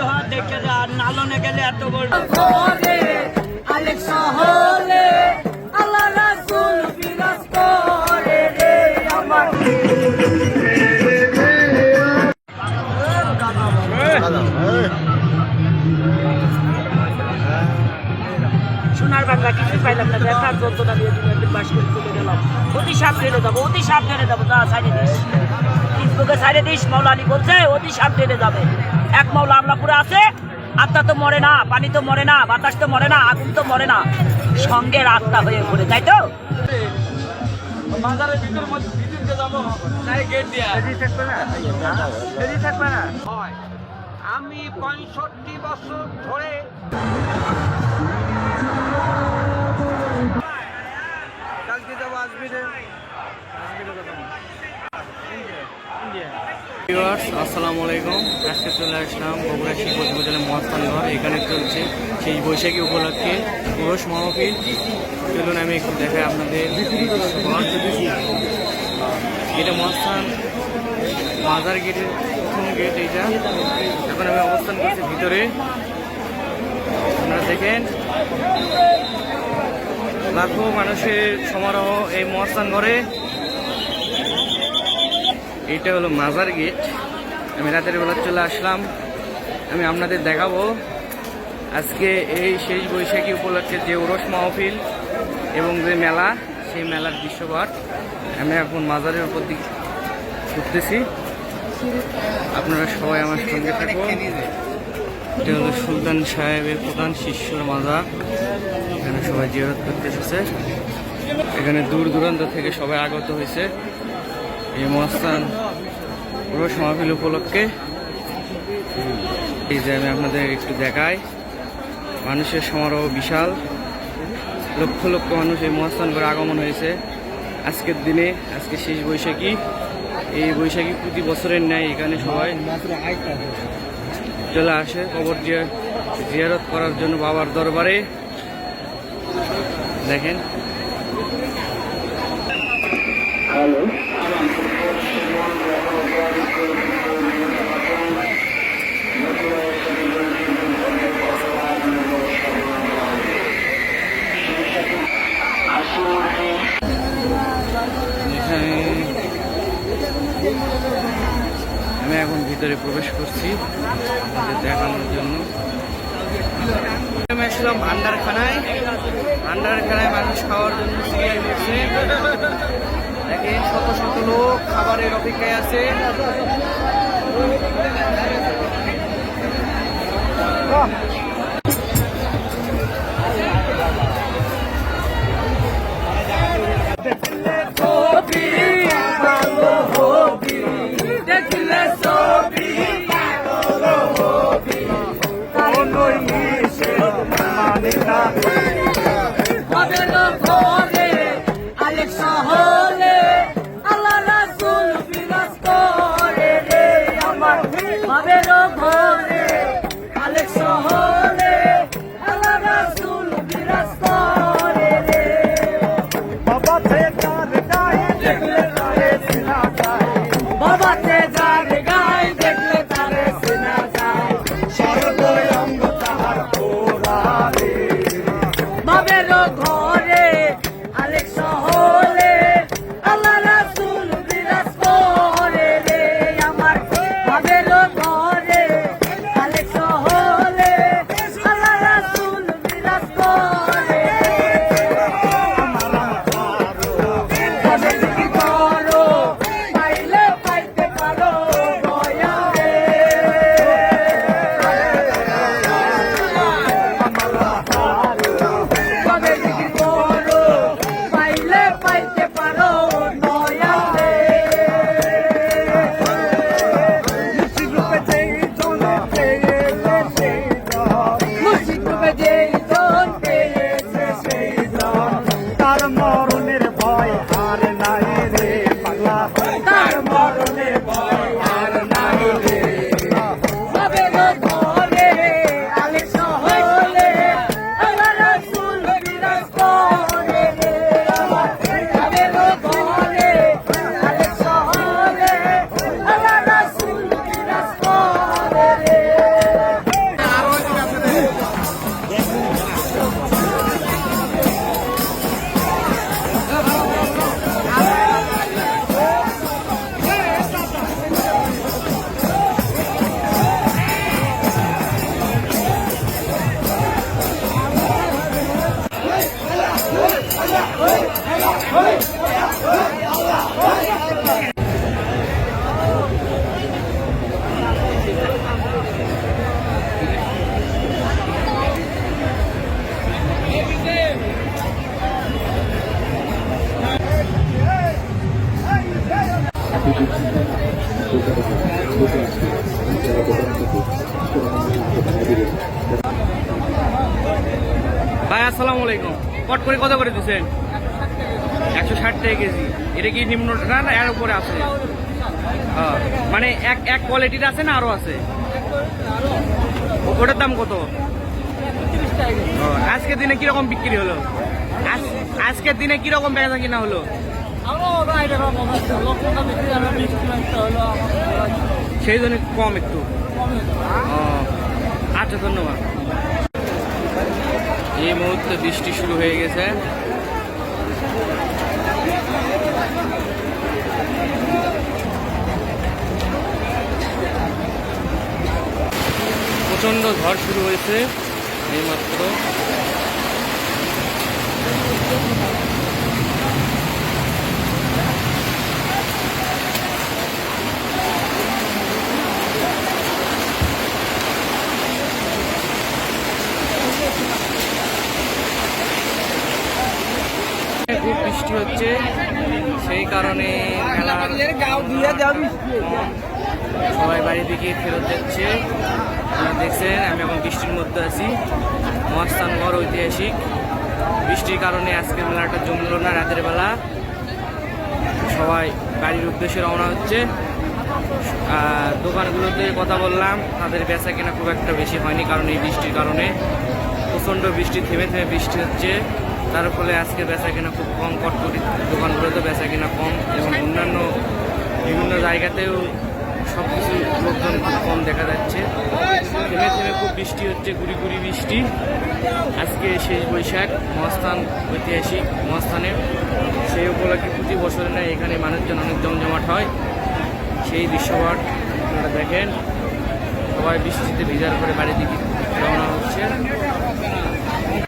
হয় দেখে যা, নালনে গেলে এত বড় সোনার বাংলা কিছু পাইলাম না, ব্যথার যন্ত্রণা দিয়ে দিন বাস করে চলে গেলাম। অতি সাবধানে যাবো, অতি সাবধানে যাবো। যা সাইডে দিস, ফেসবুকে সাইডে দিস। মাওলা আলী বলছে অতি সাবধানে যাবে। এক মাওলা আল্লাহপুরে আছে, আত্মা তো মরে না, পানি তো মরে না, বাতাস তো মরে না, আগুন তো মরে না, সঙ্গের আত্মা হয়ে ঘুরে, তাই তো? বাজারের ভিতর মধ্যে ভিতরে যাবো, নাই গেট দিয়া রেডি থাকবে না, রেডি থাকবে না। হয় আমি 65 বছর ধরে কালকে যাবো, আসবি রে। আসসালামু আলাইকুম। আজকে চলে আসলাম বগুড়া শিবপুর উপজেলার মহাস্থানগড়। এখানে চলছে সেই বৈশাখী উপলক্ষে পুরুষ মাহফিল। চলুন আমি একটু দেখাই আপনাদের। এটা মহাস্থান মাজার গেটের প্রথম গেট এইটা। এখন আমি অবস্থান করছি ভিতরে। আপনারা দেখেন লাখো মানুষের সমারোহ এই মহাস্থানগড়ে। এইটা হলো মাজার গেট। আমি রাতের বেলা চলে আসলাম। আমি আপনাদের দেখাবো আজকে এই শেষ বৈশাখী উপলক্ষে যে ওরস মাহফিল এবং যে মেলা, সেই মেলার দৃশ্যপট। আমি এখন মাজারের উপর দিকে ঘুরতেছি, আপনারা সবাই আমার সঙ্গে থাকুন। এটা হলো সুলতান সাহেবের প্রধান শিষ্যর মাজার। এখানে সবাই জিয়ারত করতে এসেছে। এখানে দূর দূরান্ত থেকে সবাই আগত হয়েছে এই মহাস্থান ওরস মাহফিল উপলক্ষে। এই যে আমি আপনাদের একটু দেখাই, মানুষের সমারোহ বিশাল। লক্ষ লক্ষ মানুষ এই মহাস্থান করে আগমন হয়েছে আজকের দিনে। আজকে শেষ বৈশাখী। এই বৈশাখী প্রতি বছরের ন্যায় এখানে সবাই চলে আসে কবর জিয়ারত করার জন্য বাবার দরবারে। দেখেন আমি এখন ভিতরে প্রবেশ করছি আপনাদের দেখানোর জন্য। আমি আসলাম ভান্ডারখানায়। ভান্ডারখানায় মানুষ খাওয়ার জন্য সিরিয়াল করছে। দেখেন শত শত লোক খাবারের অপেক্ষায় আছে। ভাই আসসালামু আলাইকুম। কট করে কত করে দিচ্ছেন? 160 টাকা কেজি। এটা কি নিম্নটা না এর উপরে আছে? মানে এক কোয়ালিটির আছে না আরো আছে? ওটার দাম কত? আজকের দিনে কিরকম বিক্রি হলো? আজকের দিনে কিরকম বেচা কিনা হলো? সেই জন্য কম একটু। আচ্ছা, ধন্যবাদ। এই মুহূর্তে বৃষ্টি শুরু হয়ে গেছে। প্রচন্ড ঝড় শুরু হয়েছে এইমাত্র। খুব বৃষ্টি হচ্ছে, সেই কারণে সবাই বাড়ি থেকে ফেরত যাচ্ছে। আপনারা দেখছেন আমি এখন বৃষ্টির মধ্যে আছি। মহাস্থানগড় ঐতিহাসিক। বৃষ্টির কারণে আজকের মেলাটা জমল না। রাতের বেলা সবাই বাড়ির উদ্দেশ্যে রওনা হচ্ছে। দোকানগুলোতে কথা বললাম, তাদের বেচা কেনা খুব একটা বেশি হয়নি, কারণ এই বৃষ্টির কারণে প্রচণ্ড বৃষ্টি, থেমে থেমে বৃষ্টি হচ্ছে। তার ফলে আজকে বেচা কেনা খুব কম। কটকটি দোকানগুলোতে বেচা কেনা কম, এবং অন্যান্য বিভিন্ন জায়গাতেও সব কিছু লোকজন খুব কম দেখা যাচ্ছে। থেমে থেমে খুব বৃষ্টি হচ্ছে, গুড়ি গুড়ি বৃষ্টি। আজকে শেষ বৈশাখ, মহাস্থান ঐতিহাসিক মহাস্থানে। সেই উপলক্ষে প্রতি বছরে না এখানে মানুষজন অনেক জমজমাট হয়। সেই দৃশ্যপট আপনারা দেখেন। সবাই বৃষ্টিতে ভিজার করে বাড়ি দিকে রওনা হচ্ছে।